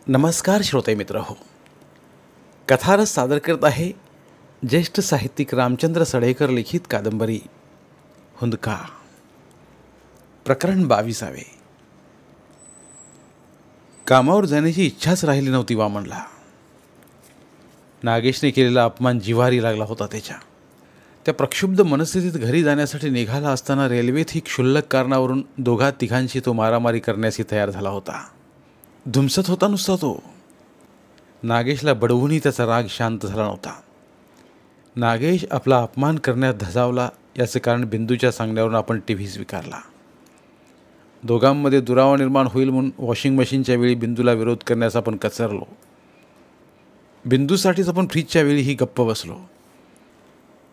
नमस्कार श्रोते मित्र हो. कथारस सादर करत आहे ज्येष्ठ साहित्यिक रामचंद्र सडेकर लिखित कादंबरी हुंदका. प्रकरण 22. कामावर जाण्याची इच्छाच राहिली नव्हती वामनला. नागेशने केलेला अपमान जिव्हारी लागला होता त्याच्या. त्या प्रक्षुब्ध मनस्थितीत घरी जाण्यासाठी निघाला असताना रेल्वेत ही क्षुल्लक कारणावरून दोघा तिघांशी तो मारामारी करण्यास तयार झाला होता. धुमसत होता नुसता तो. नागेशला बडवूनही त्याचा राग शांत झाला नव्हता. नागेश आपला अपमान करण्यात धजावला याचे कारण बिंदूच्या सांगण्यावरून आपण टीव्ही स्वीकारला. दोघांमध्ये दुरावा निर्माण होईल म्हणून वॉशिंग मशीनच्या वेळी बिंदूला विरोध करण्यास आपण कचरलो. बिंदूसाठीच आपण फ्रीजच्या वेळीही गप्प बसलो.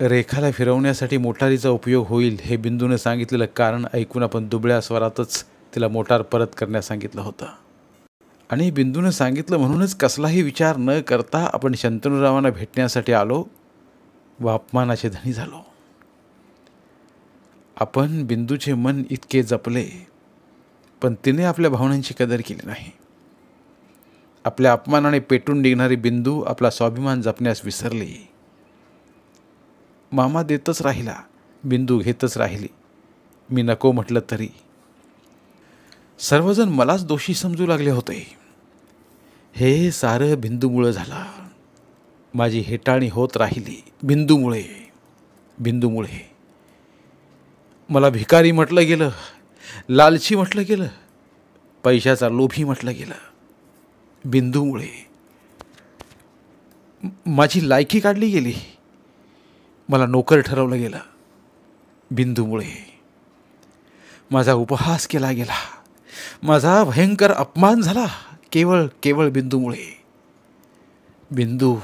रेखाला फिरवण्यासाठी मोटारीचा उपयोग होईल हे बिंदूने सांगितलेलं कारण ऐकून आपण दुबळ्या स्वरातच तिला मोटार परत करण्यास सांगितलं होतं. आणि बिंदूने सांगितलं म्हणूनच कसलाही विचार न करता आपण शंतनुरावांना भेटण्यासाठी आलो व अपमानाचे धनी झालो. आपण बिंदूचे मन इतके जपले पण तिने आपल्या भावनांची कदर केली नाही. आपल्या अपमानाने पेटून निघणारी बिंदू आपला स्वाभिमान जपण्यास विसरली. मामा देतच राहिला, बिंदू घेतच राहिली. मी नको म्हटलं तरी सर्वजण मलाच दोषी समजू लागले होते. हे सारं बिंदूमुळे झालं. माझी हेटाळणी होत राहिली बिंदूमुळे. मला भिकारी म्हटलं गेलं, लालची म्हटलं गेलं, पैशाचा लोभी म्हटलं गेलं. बिंदूमुळे माझी लायकी काढली गेली. मला नोकर ठरवलं गेलं. बिंदूमुळे माझा उपहास केला गेला. माझा भयंकर अपमान झाला केवळ बिंदूमुळे. बिंदू.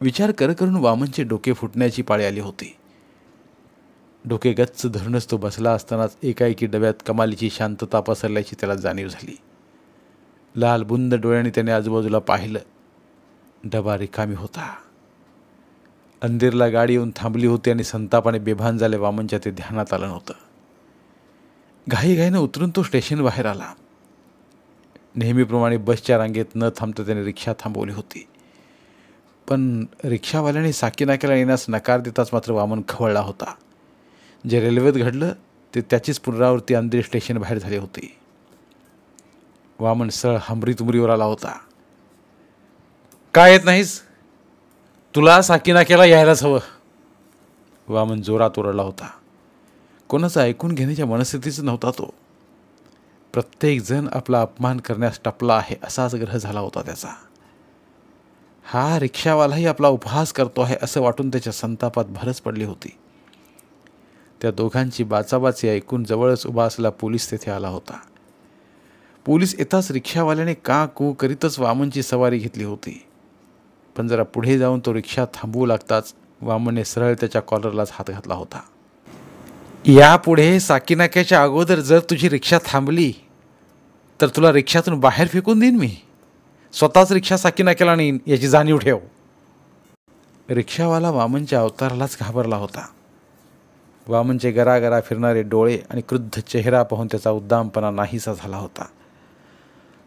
विचार करून वामनचे डोके फुटण्याची पाळी आली होती. डोके गच्च धरूनच तो बसला असतानाच एकाएकी डब्यात कमालीची शांतता पसरल्याची त्याला जाणीव झाली. लाल बुंद डोळ्याने त्याने आजूबाजूला पाहिलं. डबा रिकामी होता. अंधेरला गाडी येऊन थांबली होती आणि संतापाने बेभान झाले वामनच्या ते ध्यानात आलं नव्हतं. घाईघाईनं उतरून तो स्टेशन बाहेर आला. नेहमीप्रमाणे बसच्या रांगेत न थांबता त्याने रिक्षा थांबवली होती. पण रिक्षावाल्याने साकीनाक्याला येण्यास नकार देताच मात्र वामन खवळला होता. जे रेल्वेत घडलं ते त्याचीच पुनरावृत्ती अंधेरी स्टेशन बाहेर झाली होती. वामन सळ हमरी तुमरीवर आला होता. काय येत नाहीस? तुला साकीनाक्याला यायलाच हवं. वामन जोरात ओरडला होता. कोणाचं ऐकून घेण्याच्या मनस्थितीच नव्हता तो. प्रत्येकजण आपला अपमान करण्यास टपला आहे असाच ग्रह झाला होता त्याचा. हा रिक्षावालाही आपला उपहास करतो आहे असं वाटून त्याच्या संतापात भरच पडली होती. त्या दोघांची बाचाबाची ऐकून जवळच उभा असलेला पोलीस तेथे आला होता. पोलीस येताच रिक्षावाल्याने का कू करीतच वामनची सवारी घेतली होती. पण जरा पुढे जाऊन तो रिक्षा थांबवू लागताच वामनने सरळ त्याच्या कॉलरलाच हात घातला होता. यापुढे साकीनाक्याच्या अगोदर जर तुझी रिक्षा थांबली तर तुला रिक्षातून बाहेर फेकून देईन मी. स्वतःच रिक्षा साकीनाक्याला नेईन याची जाणीव ठेव. रिक्षावाला वामनच्या अवतारालाच घाबरला होता. वामनचे गरागरा फिरणारे डोळे आणि क्रुद्ध चेहरा पाहून त्याचा उद्दामपणा नाहीसा झाला होता.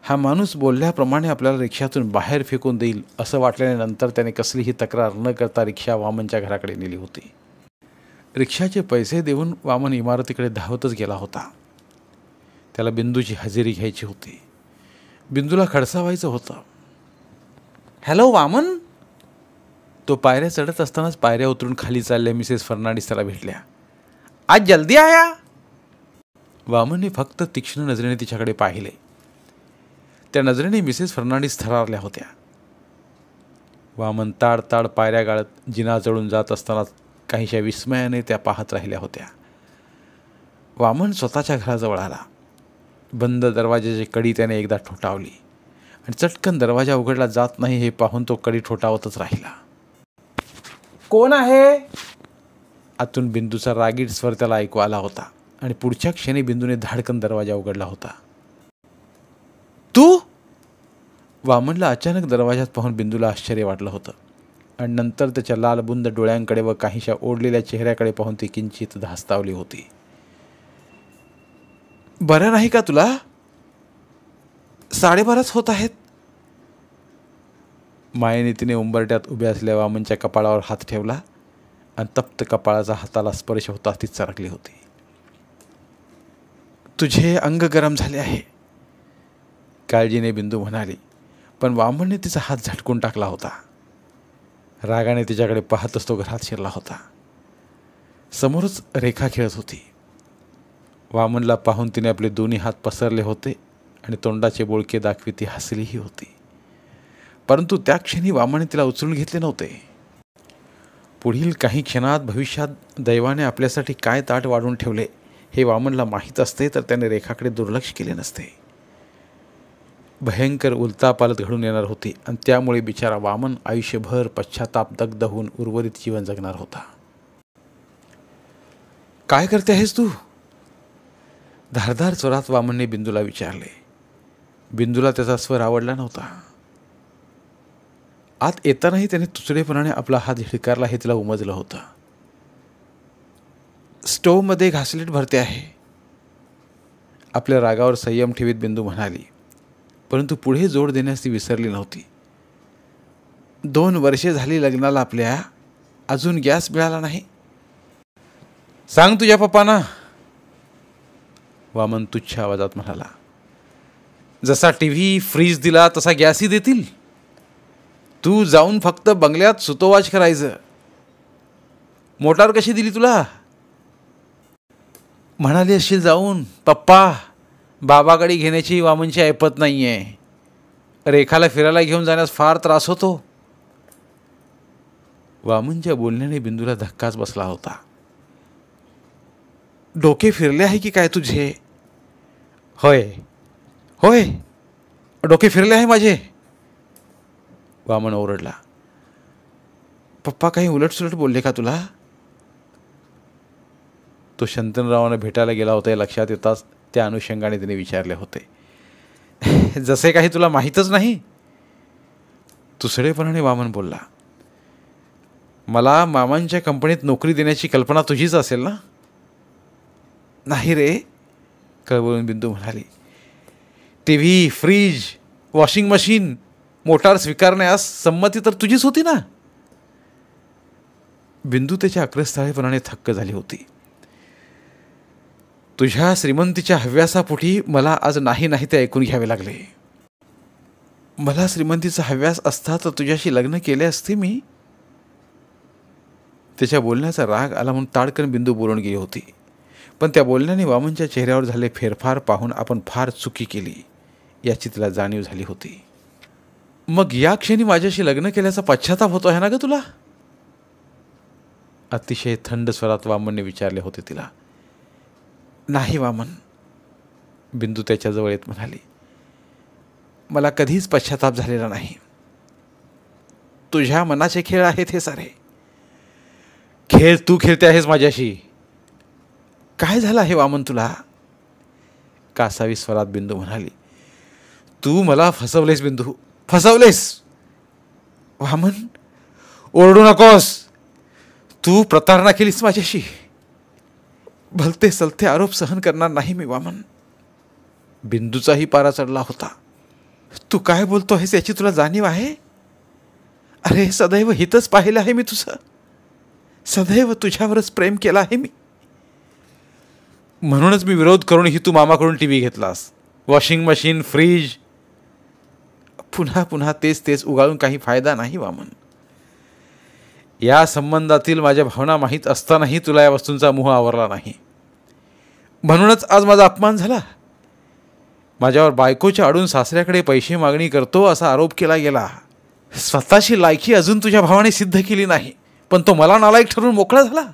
हा माणूस बोलल्याप्रमाणे आपल्याला रिक्षातून बाहेर फेकून देईल असं वाटल्याने नंतर त्याने कसलीही तक्रार न करता रिक्षा वामनच्या घराकडे नेली होती. रिक्षाचे पैसे देऊन वामन इमारतीकडे धावतच गेला होता. त्याला बिंदूची हजेरी घ्यायची होती. बिंदूला खडसावायचं होतं. हॅलो वामन. तो पायऱ्या चढत असतानाच पायऱ्या उतरून खाली चालल्या मिसेस फर्नांडिस त्याला भेटल्या. आज जल्दी आया. वामनने फक्त तीक्ष्ण नजरेने तिच्याकडे पाहिले. त्या नजरेने मिसेस फर्नांडिस थरारल्या होत्या. वामन ताड पायऱ्या गाळत जिना चढून जात असताना काहीशा विस्मयाने त्या पाहत राहिल्या होत्या. वामन स्वतःच्या घराजवळ आला. बंद दरवाजाची कडी त्याने एकदा ठोठावली आणि चटकन दरवाजा उघडला जात नाही हे पाहून तो कडी ठोठावतच राहिला. कोण आहे? आतून बिंदूचा रागीट स्वर त्याला ऐकू आला होता आणि पुढच्या क्षणी बिंदूने धाडकन दरवाजा उघडला होता. तू? वामनला अचानक दरवाजात पाहून बिंदूला आश्चर्य वाटलं होतं आणि नंतर त्याच्या लालबुंद डोळ्यांकडे व काहीशा ओढलेल्या चेहऱ्याकडे पाहून ती किंचित धास्तावली होती. बरं नाही का तुला? 12:30 होत आहेत. मायेने तिने उंबरट्यात उभ्या असलेल्या वामनच्या कपाळावर हात ठेवला आणि तप्त कपाळाचा हाताला स्पर्श होताच ती चरकली होती. तुझे अंग गरम झाले आहे, काळजीने बिंदू म्हणाली. पण वामनने तिचा हात झटकून टाकला होता. रागाने तिच्याकडे पाहतच तो घरात शिरला होता. समोरच रेखा खेळत होती. वामनला पाहून तिने आपले दोन्ही हात पसरले होते आणि तोंडाचे बोळके दाखवी ती हसलीही होती. परंतु त्या क्षणी वामनने तिला उचलून घेतले नव्हते. पुढील काही क्षणात भविष्यात दैवाने आपल्यासाठी काय ताट वाढून ठेवले हे वामनला माहीत असते तर त्याने रेखाकडे दुर्लक्ष केले नसते. भयंकर उलतापालत घडून येणार होती आणि त्यामुळे बिचारा वामन आयुष्यभर पश्चाताप दग्ध होऊन उर्वरित जीवन जगणार होता. काय करते आहेस तू? धारदार स्वरात वामनने बिंदूला विचारले. बिंदूला त्याचा स्वर आवडला नव्हता. आत येतानाही त्याने तुचडेपणाने आपला हात झिडकारला हे तिला उमजलं होतं. स्टोव्हमध्ये घासलेट भरते आहे, आपल्या रागावर संयम ठेवीत बिंदू म्हणाली. परंतु पुढे जोड देण्यास ती विसरली नव्हती. 2 वर्षे झाली लग्नाला आपल्या, अजून गॅस मिळाला नाही. सांग तुझ्या पप्पांना, वामन तुच्छ आवाजात म्हणाला. जसा टीव्ही फ्रीज दिला तसा गॅसही देतील. तू जाऊन फक्त बंगल्यात सुतोवाच करायचं. मोटार कशी दिली तुला? म्हणाली असशील जाऊन, पप्पा बाबाकडे घेण्याची वामनची ऐपत नाही आहे. रेखाला फिरायला घेऊन जाण्यास फार त्रास होतो. वामनच्या बोलण्याने बिंदूला धक्काच बसला होता. डोके फिरले आहे की काय तुझे? होय होय, डोके फिरले आहे माझे, वामन ओरडला. पप्पा काही उलटसुलट बोलले का तुला? तो शंतनरावांना भेटायला गेला होता हे लक्षात येताच त्या अनुषंगाने तिने विचारले होते. जसे काही तुला माहीतच नाही, तुसडेपणाने वामन बोलला. मला मामांच्या कंपनीत नोकरी देण्याची कल्पना तुझीच असेल ना? नाही रे, कळवळून बिंदू म्हणाली. TV, fridge, washing machine, motor स्वीकारण्यास संमती तर तुझीच होती ना? बिंदू त्याच्या आक्रस्ताळेपणाने थक्क झाली होती. तुझ्या श्रीमंतीच्या हव्यासापोटी मला आज नाही नाही ते ऐकून घ्यावे लागले. मला श्रीमंतीचा हव्यास असता तर तुझ्याशी लग्न केले असते मी. त्याच्या बोलण्याचा राग आला म्हणून ताडकन बिंदू बोलून गेली होती. पण त्या बोलण्याने वामनच्या चेहऱ्यावर झाले फेरफार पाहून आपण फार चुकी केली याची तिला जाणीव झाली होती. मग या क्षणी माझ्याशी लग्न केल्याचा पश्चाताप होतो आहे ना ग तुला? अतिशय थंड स्वरात वामनने विचारले होते तिला. नाही वामन, बिंदू त्याच्याजवळ येत म्हणाली. मला कधीच पश्चाताप झालेला नाही. तुझ्या मनाचे खेळ आहेत हे सारे. खेळ तू खेळते आहेस माझ्याशी. काय झालं आहे वामन तुला? कासावी स्वरात बिंदू म्हणाली. तू मला फसवलेस बिंदू, फसवलेस. वामन, ओरडू नकोस. तू प्रतारणा केलीस माझ्याशी. भलते सलते आरोप सहन करणार नाही मी वामन. बिंदूचाही पारा चढला होता. तू काय बोलतो आहेस याची तुला जाणीव आहे? अरे सदैव हितच पाहिलं आहे मी तुझं. सदैव तुझ्यावरच प्रेम केलं आहे मी. म्हणूनच मी विरोध करूनही तू मामाकडून टीव्ही घेतलास, वॉशिंग मशीन, फ्रीज. पुन्हा पुन्हा तेच तेच उगाळून काही फायदा नाही वामन. या संबंधातील माझ्या भावना माहीत असतानाही तुला या वस्तूंचा मोह आवरला नाही. म्हणूनच आज माझा अपमान झाला. माझ्यावर बायकोच्या आडून सासऱ्याकडे पैसे मागणी करतो असा आरोप केला गेला. स्वतःची लायकी अजून तुझ्या भावाने सिद्ध केली नाही, पण तो मला नालायक ठरून मोकळा झाला.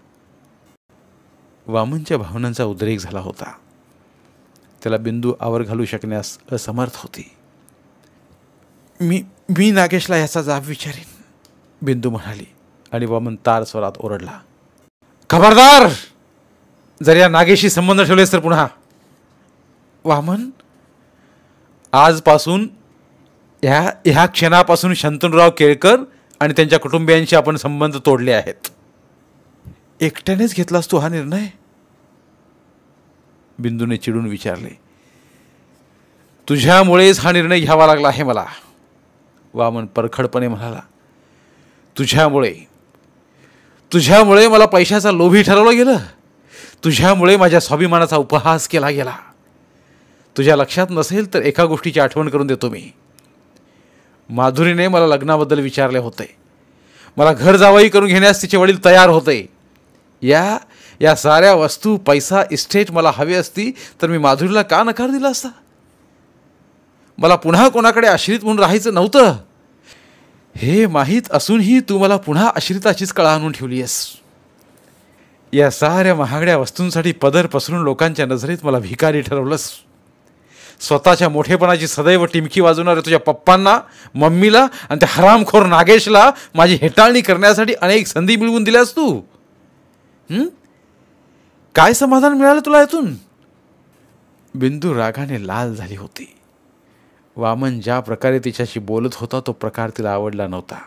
वामनच्या भावनांचा उद्रेक झाला होता. त्याला बिंदू आवर घालू शकण्यास असमर्थ होती. मी नागेशला याचा जाब विचारीन, बिंदू म्हणाली आणि वामन तार स्वरात ओरडला. खबरदार, जर या नागेशी संबंध ठेवलेस तर पुन्हा. वामन, आजपासून ह्या क्षणापासून शंतनूराव केळकर आणि त्यांच्या कुटुंबियांशी आपण संबंध तोडले आहेत. एकट्यानेच घेतलास तू हा निर्णय? बिंदूने चिडून विचारले. तुझ्यामुळेच हा निर्णय घ्यावा लागला आहे मला, वामन परखडपणे म्हणाला. तुझ्यामुळे मला पैशाचा लोभी ठरवलं गेलं. तुझ्यामुळे माझ्या स्वाभिमानाचा उपहास केला गेला. तुझ्या लक्षात नसेल तर एका गोष्टीची आठवण करून देतो मी. माधुरीने मला लग्नाबद्दल विचारले होते. मला घर जावई करून घेण्यास तिचे वडील तयार होते. या साऱ्या वस्तू, पैसा, इस्टेट मला हवी असती तर मी माधुरीला का नकार दिला असता? मला पुन्हा कोणाकडे आश्रित म्हणून राहायचं नव्हतं. हे माहीत असूनही तू मला पुन्हा आश्रिताचीच कळा आणून ठेवली आहेस. या साऱ्या महागड्या वस्तूंसाठी पदर पसरून लोकांच्या नजरेत मला भिकारी ठरवलंस. स्वतःच्या मोठेपणाची सदैव टिमकी वाजवणाऱ्या तुझ्या पप्पांना, मम्मीला आणि त्या हरामखोर नागेशला माझी हेटाळणी करण्यासाठी अनेक संधी मिळवून दिल्यास तू. काय समाधान मिळालं तुला यातून? बिंदू रागाने लाल झाली होती. वामन ज्या प्रकारे तिच्याशी बोलत होता तो प्रकार तिला आवडला नव्हता.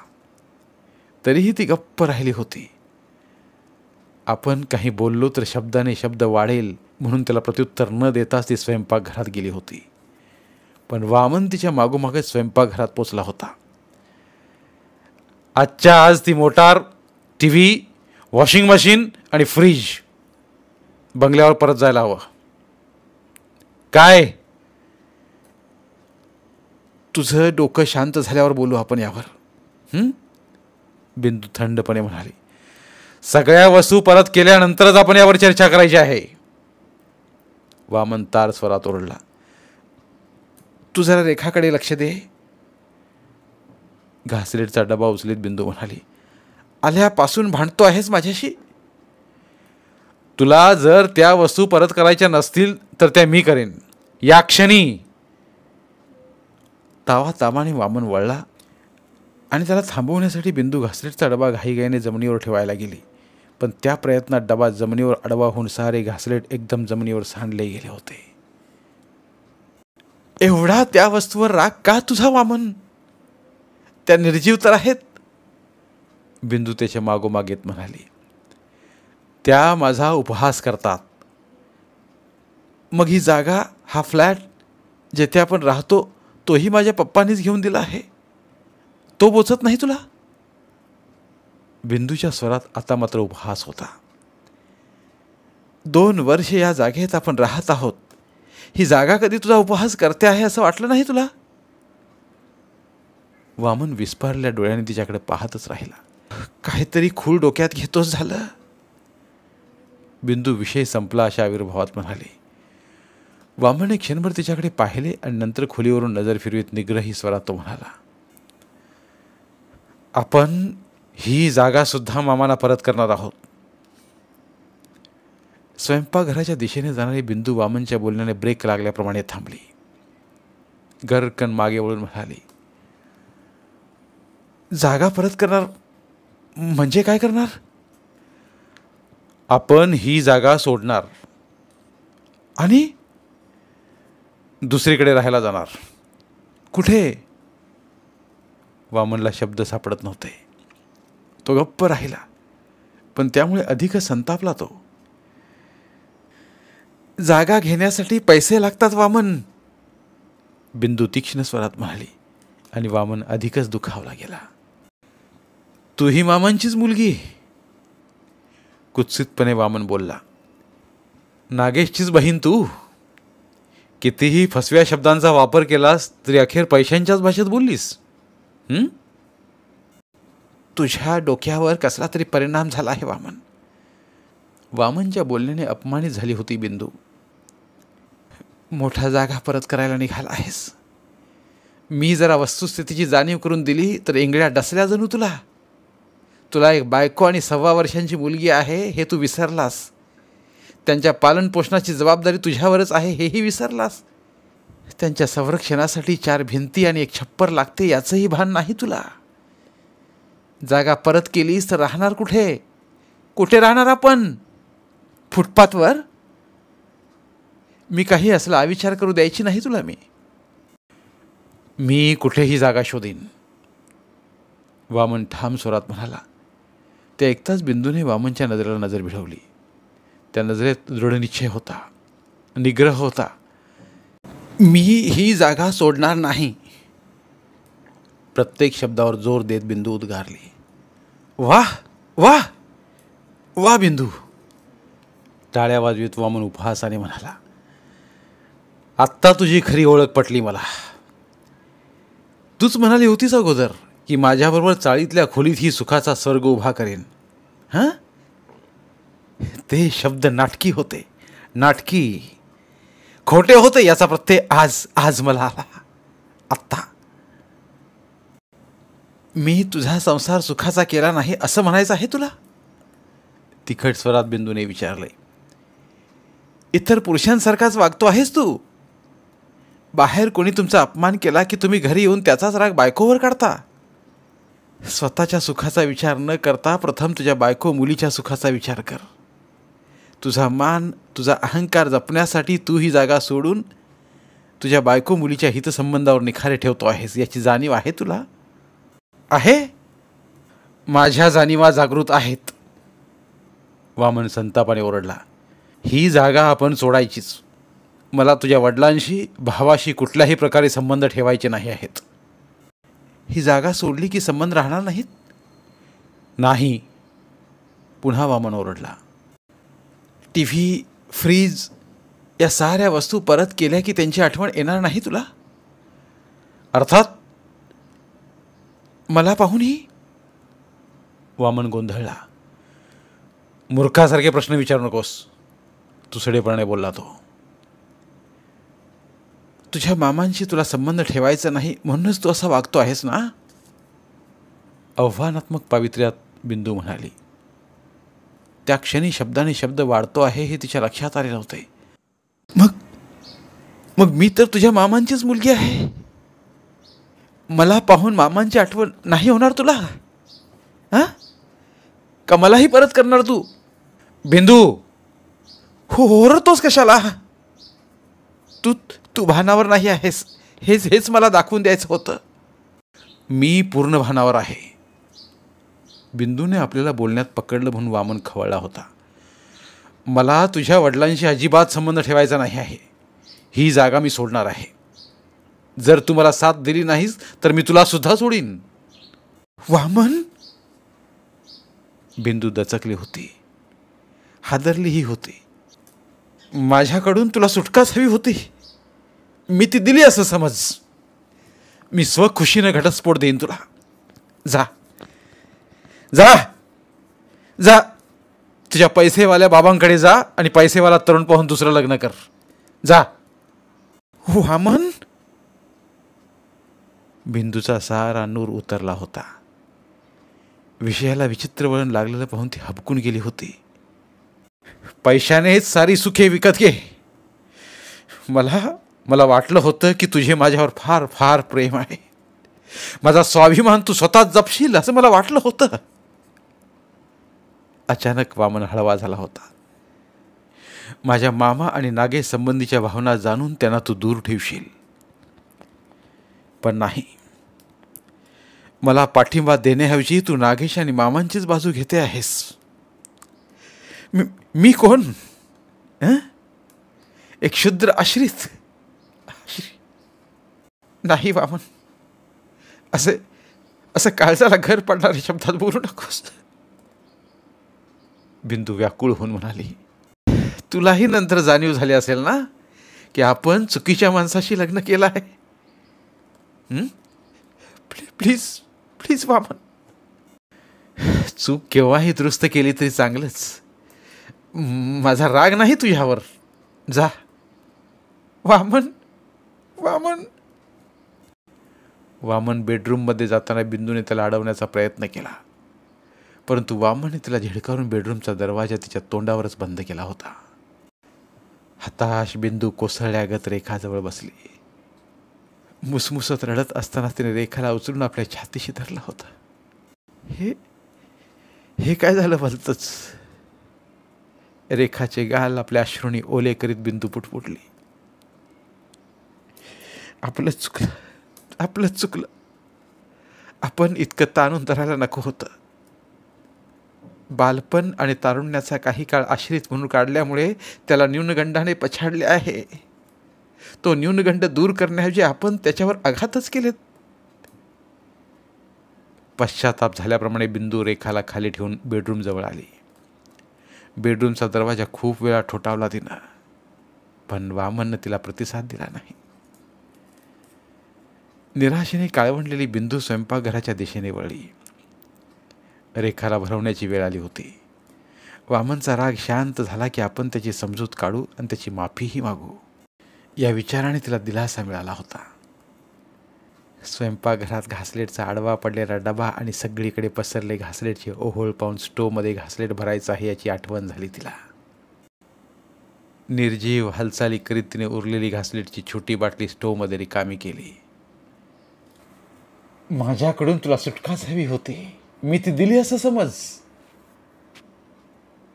तरीही ती गप्प राहिली होती. आपण काही बोललो तर शब्दाने शब्द वाढेल म्हणून त्याला प्रत्युत्तर न देताच ती स्वयंपाकघरात गेली होती. पण वामन तिच्या मागोमागच स्वयंपाकघरात पोचला होता. आजच्या आज ती मोटार, TV, वॉशिंग मशीन आणि फ्रीज बंगल्यावर परत जायला हवं. काय? तुझं डोकं शांत झाल्यावर बोलू आपण यावर. बिंदू थंडपणे म्हणाली. सगळ्या वस्तू परत केल्यानंतरच आपण यावर चर्चा करायची आहे. वामन तार स्वरात ओरडला. तू जरा रेखाकडे लक्ष दे. घासलेटचा डबा उचलीत बिंदू म्हणाली. आल्यापासून भांडतो आहेस माझ्याशी? तुला जर त्या वस्तू परत करायच्या नसतील तर त्या मी करेन या क्षणी. तावातावाने वामन वळला आणि त्याला थांबवण्यासाठी बिंदू घासलेटचा डबा घाईघाईने जमिनीवर ठेवायला गेली. पण त्या प्रयत्नात डबा जमिनीवर आडवा होऊन सारे घासलेट एकदम जमिनीवर सांडले गेले होते. एवढा त्या वस्तूवर राग का तुझा वामन? त्या निर्जीव तर आहेत. बिंदू त्याच्या मागोमाग येत म्हणाली. त्या माझा उपहास करतात. मग ही जागा, हा फ्लॅट जेथे आपण राहतो तोही माझ्या पप्पांनीच घेऊन दिला आहे. तो बोचत नाही तुला? बिंदूच्या स्वरात आता मात्र उपहास होता. 2 वर्ष या जागेत आपण राहत आहोत. ही जागा कधी तुझा उपहास करते आहे असं वाटलं नाही तुला? वामन विस्फारल्या डोळ्याने तिच्याकडे पाहतच राहिला. काहीतरी खूळ डोक्यात घेतोच झालं. बिंदू विषय संपला अशा आविर्भावात म्हणाली. वामनने क्षणभर तिच्याकडे पाहिले आणि नंतर खोलीवरून नजर फिरवीत निग्रही स्वरात तो म्हणाला. आपण ही जागा सुद्धा मामांना परत करणार आहोत. स्वयंपाकघराच्या दिशेने जाणारी बिंदू वामनच्या बोलण्याने ब्रेक लागल्याप्रमाणे थांबली. गरकन मागे वळून म्हणाली. जागा परत करणार म्हणजे काय करणार? आपण ही जागा सोडणार आणि दुसरीकडे राहायला जाणार. कुठे? वामनला शब्द सापडत नव्हते. तो गप्प राहिला. पण त्यामुळे अधिकच संतापला तो. जागा घेण्यासाठी पैसे लागतात वामन, बिंदू तीक्ष्ण स्वरात म्हणाली. आणि वामन अधिकच दुखावला गेला. तूही मामांचीच मुलगी? कुत्सितपणे वामन बोलला. नागेशचीच बहीण तू? कितीही फसव्या शब्दांचा वापर केलास तरी अखेर पैशांच्याच भाषेत बोललीस. तुझ्या डोक्यावर कसला तरी परिणाम झाला आहे वामन. वामनच्या बोलण्याने अपमानित झाली होती बिंदू. मोठा जागा परत करायला निघाला आहेस. मी जरा वस्तुस्थितीची जाणीव करून दिली तर इंगळ्या डसल्या जणू तुला. तुला एक बायको आणि 1.25 वर्षांची मुलगी आहे हे तू विसरलास. त्यांच्या पालनपोषणाची जबाबदारी तुझ्यावरच आहे हेही विसरलास. त्यांच्या संरक्षणासाठी 4 भिंती आणि 1 छप्पर लागते याचंही भान नाही तुला. जागा परत केलीस तर राहणार कुठे? कुठे राहणार आपण? फुटपाथवर? मी काही असला अविचार करू द्यायची नाही तुला. मी कुठेही जागा शोधीन, वामन ठाम स्वरात म्हणाला. ते ऐकताच बिंदूने वामनच्या नजरेला नजर भिडवली. त्या नजरेत दृढ निश्चय होता, निग्रह होता. मी ही जागा सोडणार नाही. प्रत्येक शब्दावर जोर देत बिंदू उद्गारली. वाह वाह वाह बिंदू. टाळ्या वाजवीत वामन उपहासाने म्हणाला. आत्ता तुझी खरी ओळख पटली मला. तूच म्हणाली होतीस अगोदर की माझ्याबरोबर चाळीतल्या खोलीत ही सुखाचा स्वर्ग उभा करेन. हां, ते शब्द नाटकी होते, नाटकी, खोटे होते याचा प्रत्यय आज आज मला आला. आत्ता मी तुझा संसार सुखाचा केला नाही असं म्हणायचं आहे तुला? तिखट स्वरात बिंदूने विचारले. इतर पुरुषांसारखाच वागतो आहेस तू. बाहेर कोणी तुमचा अपमान केला की तुम्ही घरी येऊन त्याचाच राग बायकोवर काढता. स्वतःच्या सुखाचा विचार न करता प्रथम तुझ्या बायको मुलीच्या सुखाचा विचार कर. तुझा मान, तुझा अहंकार जपण्यासाठी तू ही जागा सोडून तुझ्या बायको मुलीच्या हितसंबंधावर निखारे ठेवतो आहेस याची जाणीव आहे तुला? आहे? माझ्या जाणीवा जागृत आहेत. वामन संतापाने ओरडला. ही जागा आपण सोडायचीच. मला तुझ्या वडिलांशी, भावाशी कुठल्याही प्रकारे संबंध ठेवायचे नाही आहेत. ही जागा सोडली की संबंध राहणार नाहीत? नाही. पुन्हा वामन ओरडला. टीव्ही, फ्रीज या साऱ्या वस्तू परत केल्या की त्यांची आठवण येणार नाही तुला? अर्थात. मला पाहूनही? वामन गोंधळला. मूर्खासारखे प्रश्न विचारू नकोस, तुसडेपणाने बोलला तो. तुझ्या मामांशी तुला संबंध ठेवायचा नाही म्हणूनच तू असा वागतो आहेस ना? आव्हानात्मक पावित्र्यात बिंदू म्हणाली. त्या क्षणी शब्दाने शब्द वाढतो आहे हे तिच्या लक्षात आले नव्हते. मग मग मी तर तुझ्या मामांचीच मुलगी आहे. मला पाहून मामांची आठवण नाही होणार तुला? हां, का मलाही परत करणार तू? बिंदू, हो ओरडतोस कशाला? तू तू भानावर नाही आहेस हेच हेच मला दाखवून द्यायचं होतं. मी पूर्ण भानावर आहे. बिंदूने आपल्याला बोलण्यात पकडलं म्हणून वामन खवळला होता. मला तुझ्या वडिलांशी अजिबात संबंध ठेवायचा नाही आहे. ही जागा मी सोडणार आहे. जर तू मला साथ दिली नाहीस तर मी तुला सुद्धा सोडीन. वामन. बिंदू दचकली होती, हादरलीही होती. माझ्याकडून तुला सुटकाच हवी होती. मी ती दिली असं समज. मी स्वखुशीनं घटस्फोट देईन तुला. जा जा जा, तुझ्या पैसेवाल्या बाबांकडे जा आणि पैसेवाला तरुण पाहून दुसरं लग्न कर. जा. वामन. बिंदूचा सारा नूर उतरला होता. विषयाला विचित्र वळण लागलेलं पाहून ती हबकून गेली होती. पैशानेच सारी सुखे विकत घे. मला वाटलं होतं की तुझे माझ्यावर फार फार प्रेम आहे. माझा स्वाभिमान तू स्वतःच जपशील असं मला वाटलं होतं. अचानक वामन हळवा झाला होता. माझ्या मामा आणि नागेश संबंधीच्या भावना जाणून त्यांना तू दूर ठेवशील. पण नाही, मला पाठिंबा देण्याऐवजी तू नागेश आणि मामांचीच बाजू घेते आहेस. मी कोण? एक क्षुद्र आश्रित? नाही वामन, असं काळजाला घर पडणाऱ्या शब्दात बोलू नकोस. बिंदू व्याकुळ होऊन म्हणाली. तुलाही नंतर जाणीव झाली असेल ना की आपण चुकीच्या माणसाशी लग्न केलं आहे. प्लीज प्लीज वामन, चूक केव्हाही दुरुस्त केली तरी चांगलंच. माझा राग नाही तुझ्यावर. जा. वामन. वामन. वामन बेडरूममध्ये जाताना बिंदूने त्याला अडवण्याचा प्रयत्न केला, परंतु वामनने तिला झिडकारून बेडरूमचा दरवाजा तिच्या तोंडावरच बंद केला होता. हताश बिंदू कोसळल्यागत रेखाजवळ बसली. मुसमुसत रडत असताना तिने रेखाला उचलून आपल्या छातीशी धरला होता. हे काय झालं भलतंच? रेखाचे गाल आपल्या अश्रूंनी ओले करीत बिंदू पुटपुटली. आपलं चुकलं. आपण इतकं ताणून धरायला नको होतं. बालपण आणि तारुण्याचा काही काळ आश्रित म्हणून काढल्यामुळे त्याला न्यूनगंडाने पछाडले आहे. तो न्यूनगंड दूर करण्याऐवजी आपण त्याच्यावर आघातच केलेत. पश्चाताप झाल्याप्रमाणे बिंदू रेखाला खाली ठेवून बेडरूमजवळ आली. बेडरूमचा दरवाजा खूप वेळा ठोठावला तिनं, पण वामननं तिला प्रतिसाद दिला नाही. निराशेने काळवंडलेली बिंदू स्वयंपाकघराच्या दिशेने वळली. रेखाला भरवण्याची वेळ आली होती. वामनचा राग शांत झाला की आपण त्याची समजूत काढू आणि त्याची माफीही मागू, या विचाराने तिला दिलासा मिळाला होता. स्वयंपाकघरात घासलेटचा आडवा पडलेला डबा आणि सगळीकडे पसरले घासलेटचे ओहोळ पाहून स्टोवमध्ये घासलेट भरायचं आहे याची आठवण झाली तिला. निर्जीव हालचाली करीत तिने उरलेली घासलेटची छोटी बाटली स्टोवमध्ये रिकामी केली. माझ्याकडून तुला सुटकाच हवी होती, मी ती दिली असं समज.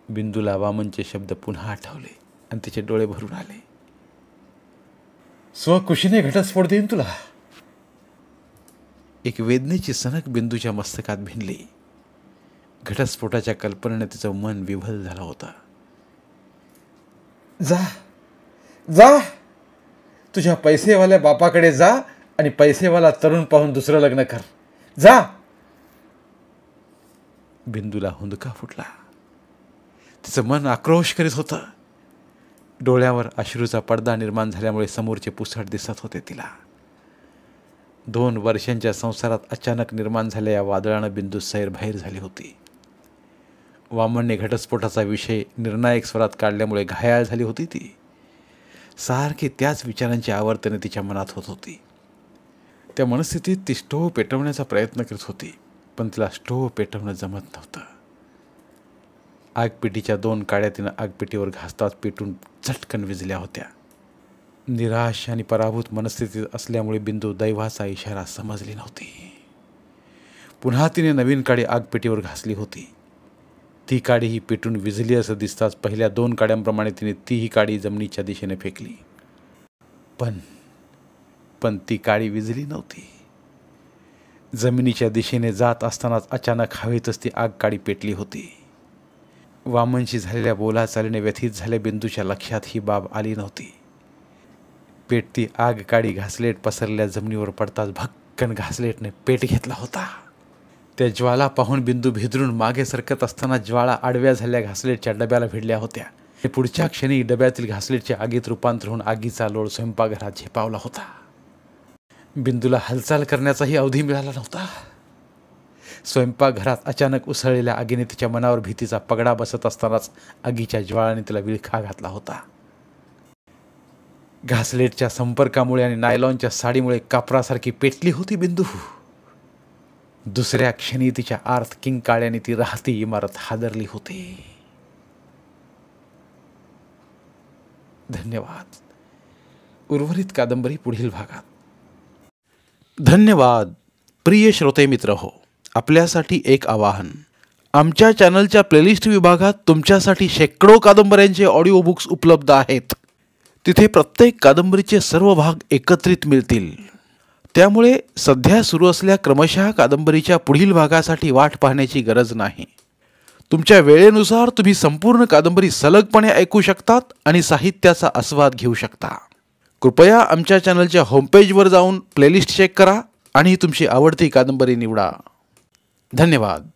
बिंदूला वामनचे शब्द पुन्हा आठवले आणि तिचे डोळे भरून आले. स्वकुशीने घटस्फोट देईन तुला. एक वेदनेची सनक बिंदूच्या मस्तकात भिनली. घटस्फोटाच्या कल्पनेने तिचं मन विव्हल झालं होतं. जा जा, तुझ्या पैसेवाल्या बापाकडे जा आणि पैसेवाला तरुण पाहून दुसरं लग्न कर, जा. बिंदूला हुंदका फुटला. तिचं मन आक्रोश करीत होतं. डोळ्यावर अश्रूचा पडदा निर्माण झाल्यामुळे समोरचे पुसट दिसत होते तिला. 2 वर्षांच्या संसारात अचानक निर्माण झालेल्या या वादळानं बिंदू सैरभैर झाली होती. वामनने घटस्फोटाचा विषय निर्णायक स्वरात काढल्यामुळे घायाळ झाली होती ती. सारखी त्याच विचारांची आवर्तने तिच्या मनात होत होती. त्या मनस्थितीत ती स्टोव्ह पेटवण्याचा प्रयत्न करत होती, पण तिला स्टोव्ह पेटवणं जमत नव्हतं. आगपेटीच्या 2 काड्या तिनं आगपेटीवर घासताच पेटून झटकन विझल्या होत्या. निराश आणि पराभूत मनस्थितीत असल्यामुळे बिंदू दैवाचा इशारा समजली नव्हती. पुन्हा तिने नवीन काडी आगपेटीवर घासली होती. ती काडी ही पेटून विझली असं दिसताच पहिल्या 2 काड्यांप्रमाणे तिने तीही काडी जमिनीच्या दिशेने फेकली. पण ती काडी विझली नव्हती. जमिनीच्या दिशेने जात असतानाच अचानक हवेतच ती आग काडी पेटली होती. वामनशी झालेल्या बोलाचालीने व्यथित झाल्या बिंदूच्या लक्षात ही बाब आली नव्हती. पेटती आग काडी घासलेट पसरलेल्या जमिनीवर पडताच भक्कन घासलेटने पेट घेतला होता. त्या ज्वाला पाहून बिंदू भेदरून मागे सरकत असताना ज्वाळा आडव्या झालेल्या घासलेटच्या डब्याला भिडल्या होत्या. पुढच्या क्षणी डब्यातील घासलेटच्या आगीत रूपांतर होऊन आगीचा लोळ स्वयंपाकघरात झेपावला होता. बिंदूला हालचाल करण्याचाही अवधी मिळाला नव्हता. स्वयंपाकघरात अचानक उसळलेल्या आगीने तिच्या मनावर भीतीचा पगडा बसत असतानाच आगीच्या ज्वाळाने तिला विळखा घातला होता. घासलेटच्या संपर्कामुळे आणि नायलॉनच्या साडीमुळे कापरासारखी पेटली होती बिंदू. दुसऱ्या क्षणी तिच्या आर्थ किंकाळ्याने ती राहती इमारत हादरली होती. धन्यवाद. उर्वरित कादंबरी पुढील भागात. धन्यवाद. प्रिय श्रोते मित्र हो, आपल्यासाठी एक आवाहन. आमच्या चॅनलच्या प्लेलिस्ट विभागात तुमच्यासाठी शेकडो कादंबऱ्यांचे ऑडिओ बुक्स उपलब्ध आहेत. तिथे प्रत्येक कादंबरीचे सर्व भाग एकत्रित मिळतील. त्यामुळे सध्या सुरू असलेल्या क्रमशः कादंबरीच्या पुढील भागासाठी वाट पाहण्याची गरज नाही. तुमच्या वेळेनुसार तुम्ही संपूर्ण कादंबरी सलगपणे ऐकू शकतात आणि साहित्याचा आस्वाद घेऊ शकता. कृपया आमच्या चॅनलच्या होमपेजवर जाऊन प्लेलिस्ट चेक करा आणि तुमची आवडती कादंबरी निवडा. धन्यवाद.